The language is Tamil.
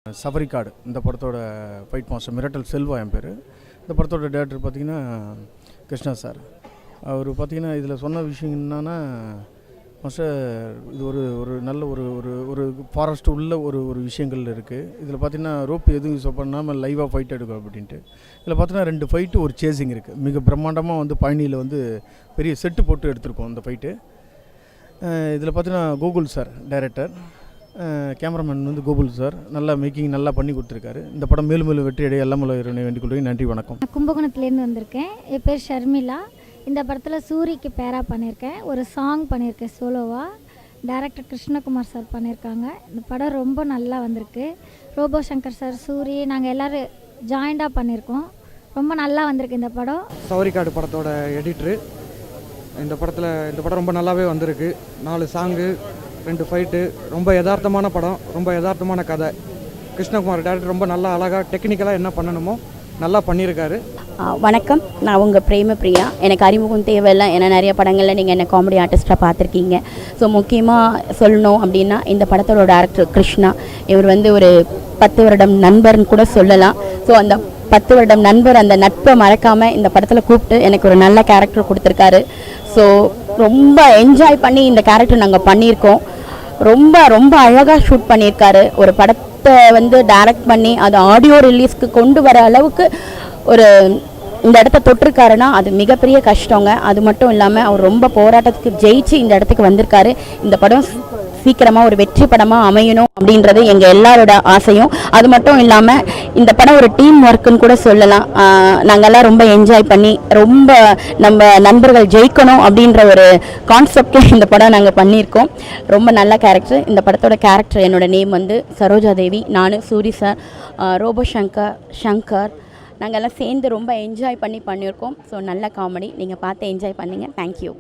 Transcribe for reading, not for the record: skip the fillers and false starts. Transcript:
சபரிக்காடு இந்த படத்தோட ஃபைட் மாஸ்டர் மிரட்டல் செல்வா என் பேர். இந்த படத்தோட டேரக்டர் பார்த்திங்கன்னா கிருஷ்ணா சார். அவர் பார்த்திங்கன்னா இதில் சொன்ன விஷயம் என்னன்னா, மாஸ்டர் இது ஒரு ஒரு நல்ல ஒரு ஒரு ஒரு ஃபாரஸ்ட் உள்ள ஒரு ஒரு விஷயங்கள் இருக்குது. இதில் பார்த்திங்கன்னா ரோப் எதுவும் யூஸ் பண்ணாமல் லைவாக ஃபைட் எடுக்கும் அப்படின்ட்டு. இதில் பார்த்தீங்கன்னா 2 ஃபைட்டு ஒரு சேசிங் இருக்குது. மிக பிரம்மாண்டமாக வந்து பழனியில் வந்து பெரிய செட்டு போட்டு எடுத்திருக்கோம் இந்த ஃபைட்டு. இதில் பார்த்தீங்கன்னா கோகுல் சார் டைரக்டர், கேமராமேன் வந்து கோகுல் சார் நல்லா மேக்கிங் நல்லா பண்ணி கொடுத்துருக்காரு. இந்த படம் மேலும் மேலும் வெற்றி அடைய எல்லாம் வேண்டிக் கொள்கிறேன். நன்றி, வணக்கம். கும்பகோணத்துலேருந்து வந்திருக்கேன். என் பேர் ஷர்மிளா. இந்த படத்தில் சூரிக்கு பேராக பண்ணியிருக்கேன். ஒரு சாங் பண்ணியிருக்கேன் சோலோவாக. டைரக்டர் கிருஷ்ணகுமார் சார் பண்ணியிருக்காங்க. இந்த படம் ரொம்ப நல்லா வந்திருக்கு. ரோபோ சங்கர் சார், சூரி, நாங்கள் எல்லோரும் ஜாயிண்டாக பண்ணியிருக்கோம். ரொம்ப நல்லா வந்திருக்கு இந்த படம். சபரிக்காடு படத்தோட எடிட்ரு. இந்த படம் ரொம்ப நல்லாவே வந்திருக்கு. 4 சாங்கு, 2 ஃபைட்டு. ரொம்ப யதார்த்தமான படம், ரொம்ப யதார்த்தமான கதை. கிருஷ்ணகுமார் டேரக்டர் ரொம்ப நல்லா அழகாக டெக்னிக்கலாக என்ன பண்ணணுமோ நல்லா பண்ணியிருக்காரு. வணக்கம், நான் உங்கள் பிரேமபிரியா. எனக்கு அறிமுகம் தேவையில்லை, ஏன்னா நிறைய படங்களில் நீங்கள் என்ன காமெடி ஆர்டிஸ்ட்டாக பார்த்துருக்கீங்க. ஸோ முக்கியமாக சொல்லணும் அப்படின்னா, இந்த படத்தோட டேரக்டர் கிருஷ்ணா, இவர் வந்து ஒரு 10 வருடம் நண்பர்னு கூட சொல்லலாம். ஸோ அந்த 10 வருடம் நண்பர், அந்த நட்பை மறக்காமல் இந்த படத்தில் கூப்பிட்டு எனக்கு ஒரு நல்ல கேரக்டர் கொடுத்துருக்காரு. ஸோ ரொம்ப என்ஜாய் பண்ணி இந்த கேரக்டர் நாங்கள் பண்ணியிருக்கோம். ரொம்ப ரொம்ப அழகாக ஷூட் பண்ணியிருக்காரு. ஒரு படத்தை வந்து டைரக்ட் பண்ணி அது ஆடியோ ரிலீஸ்க்கு கொண்டு வர அளவுக்கு ஒரு இந்த இடத்த தொட்டிருக்காருன்னா அது மிகப்பெரிய கஷ்டங்க. அது மட்டும் இல்லாமல் அவர் ரொம்ப போராட்டத்துக்கு ஜெயிச்சு இந்த இடத்துக்கு வந்திருக்காரு. இந்த படம் சீக்கிரமாக ஒரு வெற்றி படமாக அமையணும் அப்படின்றது எங்கள் எல்லாரோட ஆசையும். அது மட்டும் இல்லாமல் இந்த படம் ஒரு டீம் ஒர்க்குன்னு கூட சொல்லலாம். நாங்கள்லாம் ரொம்ப என்ஜாய் பண்ணி ரொம்ப நம்ம நண்பர்கள் ஜெயிக்கணும் அப்படின்ற ஒரு கான்செப்டில் இந்த படம் நாங்கள் பண்ணியிருக்கோம். ரொம்ப நல்ல கேரக்டர். இந்த படத்தோட கேரக்டர், என்னோடய நேம் வந்து சரோஜா தேவி. நான், சூரி சார், ரோபோ சங்கர் நாங்கள்லாம் சேர்ந்து ரொம்ப என்ஜாய் பண்ணியிருக்கோம். ஸோ நல்ல காமெடி, நீங்கள் பார்த்து என்ஜாய் பண்ணிங்க. தேங்க்யூ.